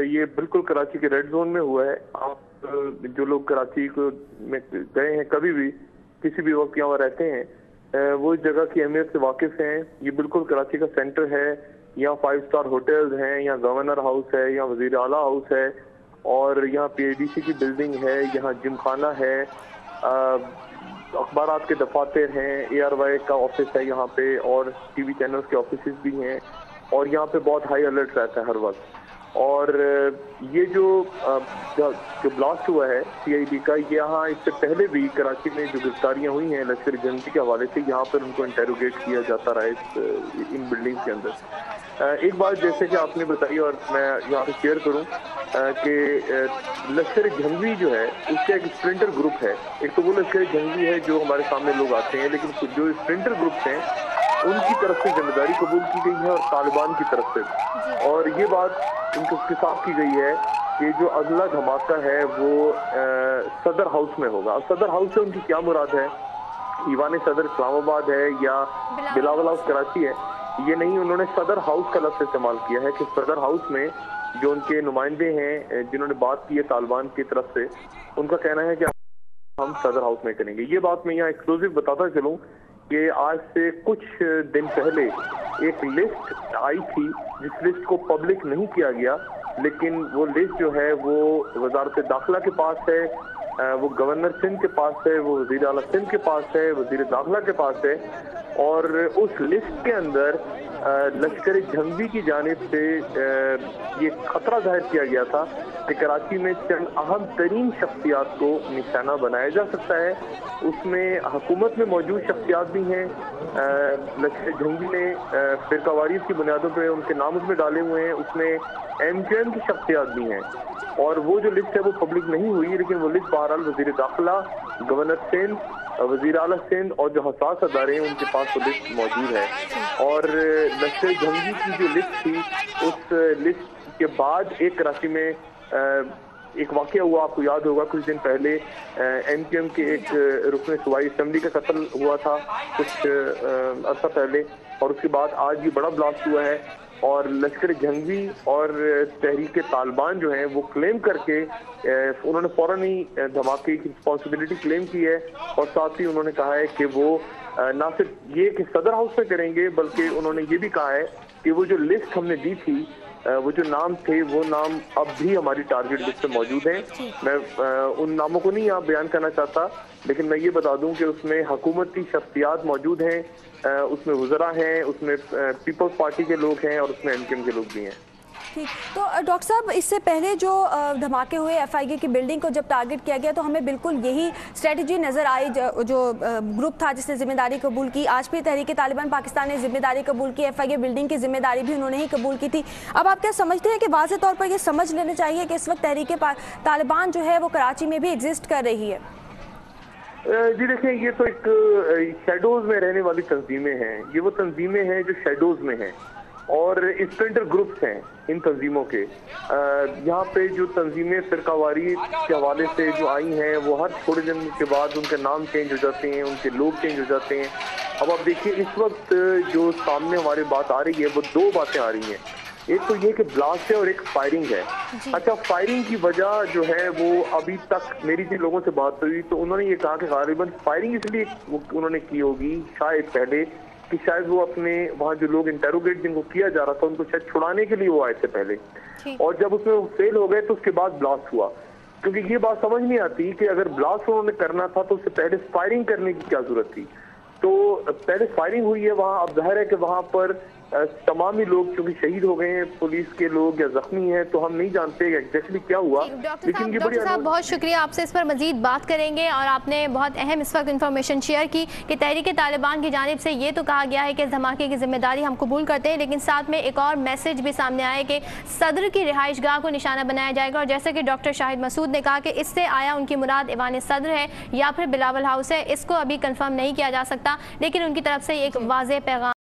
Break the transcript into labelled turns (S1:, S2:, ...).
S1: ये बिल्कुल कराची के रेड जोन में हुआ है। आप जो लोग कराची को में गए हैं, कभी भी किसी भी वक्त यहाँ रहते हैं, वो इस जगह की अहमियत से वाकिफ हैं। ये बिल्कुल कराची का सेंटर है। यहाँ 5 स्टार होटल्स हैं, यहाँ गवर्नर हाउस है, यहाँ वजीर आला हाउस है, और यहाँ PIDC की बिल्डिंग है, यहाँ जिम खाना है, अखबारात के दफातर हैं, ARY का ऑफिस है यहाँ पे, और TV चैनल्स के ऑफिस भी हैं, और यहाँ पे बहुत हाई अलर्ट रहता है हर वक्त। और ये जो ब्लास्ट हुआ है CID का, यहाँ इससे पहले भी कराची में जो गिरफ्तारियाँ हुई हैं लश्कर जंगी के हवाले से, यहाँ पर उनको इंटेरोगेट किया जाता रहा है इन बिल्डिंग के अंदर। एक बात जैसे कि आपने बताई और मैं यहाँ पे शेयर करूँ कि लश्कर जंगी जो है उसका एक स्प्रिंटर ग्रुप है। एक तो वो लश्कर जंगी है जो हमारे सामने लोग आते हैं, लेकिन जो स्प्रिंटर ग्रुप्स हैं उनकी तरफ से जिम्मेदारी कबूल की गई है और तालिबान की तरफ से। और ये बात उनके साथ की गई है कि जो अगला धमाका है वो सदर हाउस में होगा। अब सदर हाउस से उनकी क्या मुराद है? ईवान सदर इस्लामाबाद है या बिलावल हाउस कराची है, ये नहीं। उन्होंने सदर हाउस का लफ्ज़ इस्तेमाल किया है कि सदर हाउस में जो उनके नुमाइंदे हैं जिन्होंने बात की है तालिबान की तरफ से, उनका कहना है कि हम सदर हाउस में करेंगे। ये बात मैं यहाँ एक्सक्लूसिव बताता चलूँ कि आज से कुछ दिन पहले एक लिस्ट आई थी, जिस लिस्ट को पब्लिक नहीं किया गया, लेकिन वो लिस्ट जो है वो वजारत दाखिला के पास है, वो गवर्नर सिंध के पास है, वो वजीर आला सिंध के पास है, वजीर दाखिला के पास है। और उस लिस्ट के अंदर लश्कर जंगी की जानिब से ये खतरा जाहिर किया गया था कि कराची में चंद अहम तरीन शख्सियात को निशाना बनाया जा सकता है। उसमें हुकूमत में मौजूद शख्सियात भी हैं। लश्कर जंगी ने फिरकावारीत की बुनियादों पर उनके नाम उसमें डाले हुए हैं। उसमें MQM की शख्सियात भी हैं। और वो जो लिस्ट है वो पब्लिक नहीं हुई, लेकिन वो लिस्ट बहरहाल वजीर दाखिला, गवर्नर सिंध, वजीर आला सिंध और जो हसास अदारे हैं उनके पास वो लिस्ट मौजूद है। और लश्कर जंगी की जो लिस्ट थी, उस लिस्ट के बाद एक कराची में एक वाक़या हुआ, आपको याद होगा कुछ दिन पहले MQM के एक रुकन सूबाई असेंबली का कत्ल हुआ था कुछ अर्सा पहले, और उसके बाद आज ये बड़ा ब्लास्ट हुआ है। और लश्कर जंगी और तहरीक तालिबान जो है वो क्लेम करके उन्होंने फौरन ही धमाके की रिस्पॉन्सिबिलिटी क्लेम की है, और साथ ही उन्होंने कहा है कि वो ना सिर्फ ये कि सदर हाउस में करेंगे, बल्कि उन्होंने ये भी कहा है कि वो जो लिस्ट हमने दी थी, वो जो नाम थे, वो नाम अब भी हमारी टारगेट लिस्ट में मौजूद हैं। मैं उन नामों को नहीं यहाँ बयान करना चाहता, लेकिन मैं ये बता दूं कि उसमें हुकूमती शख्सियात मौजूद हैं, उसमें वज़रा हैं, उसमें पीपल्स पार्टी के लोग हैं, और उसमें MQM के लोग भी हैं।
S2: ठीक, तो डॉक्टर साहब, इससे पहले जो धमाके हुए FIA की बिल्डिंग को जब टारगेट किया गया तो हमें बिल्कुल यही स्ट्रेटजी नज़र आई। जो ग्रुप था जिसने जिम्मेदारी कबूल की, आज भी तहरीक तालिबान पाकिस्तान ने जिम्मेदारी कबूल की, FIA बिल्डिंग की जिम्मेदारी भी उन्होंने ही कबूल की थी। अब आप क्या समझते हैं कि वाज़ेह तौर पर ये समझ लेना चाहिए कि इस वक्त तहरीक तालिबान जो है वो कराची में भी एग्जिस्ट कर रही है?
S1: जी देखिए, ये तो एक शेडोज में रहने वाली तंजीमें हैं। ये वो तंजीमें हैं जो शेडोज में हैं, और स्प्रिंटर ग्रुप्स हैं इन तंजीमों के। यहाँ पे जो तंजीमें फिरकावारी के हवाले से जो आई हैं, वो हर थोड़े दिन के बाद उनके नाम चेंज हो जाते हैं, उनके लोग चेंज हो जाते हैं। अब आप देखिए, इस वक्त जो सामने हमारी बात आ रही है वो दो बातें आ रही हैं। एक तो ये कि ब्लास्ट है और एक फायरिंग है। अच्छा, फायरिंग की वजह जो है वो अभी तक मेरी जिन लोगों से बात हुई तो उन्होंने ये कहा कि गालिबन फायरिंग इसलिए उन्होंने की होगी शायद पहले कि शायद वो अपने वहाँ जो लोग इंटेरोगेट जिनको किया जा रहा था उनको शायद छुड़ाने के लिए वो आए थे पहले, और जब उसमें वो फेल हो गए तो उसके बाद ब्लास्ट हुआ। क्योंकि ये बात समझ नहीं आती कि अगर ब्लास्ट उन्होंने करना था तो उससे पहले फायरिंग करने की क्या जरूरत थी। तो पहले फायरिंग हुई है वहाँ। अब जाहिर है कि वहाँ पर तमाम ही लोग चूंकि शहीद हो गए हैं, पुलिस के लोग या जख्मी हैं, तो हम नहीं जानते एग्जैक्टली क्या हुआ।
S3: लेकिन डॉक्टर साहब बहुत शुक्रिया, आपसे इस पर मजीद बात करेंगे। और आपने बहुत अहम इस वक्त इन्फॉर्मेशन शेयर की कि तहरीक तालिबान की जानिब से ये तो कहा गया है कि इस धमाके की जिम्मेदारी हम कबूल करते हैं, लेकिन साथ में एक और मैसेज भी सामने आया कि सदर की रिहाइश गाह को निशाना बनाया जाएगा। और जैसे कि डॉक्टर शाहिद मसूद ने कहा कि इससे आया उनकी मुराद ईवान सदर है या फिर बिलावल हाउस है, इसको अभी कन्फर्म नहीं किया जा सकता, लेकिन उनकी तरफ से एक वाज़ेह पैगाम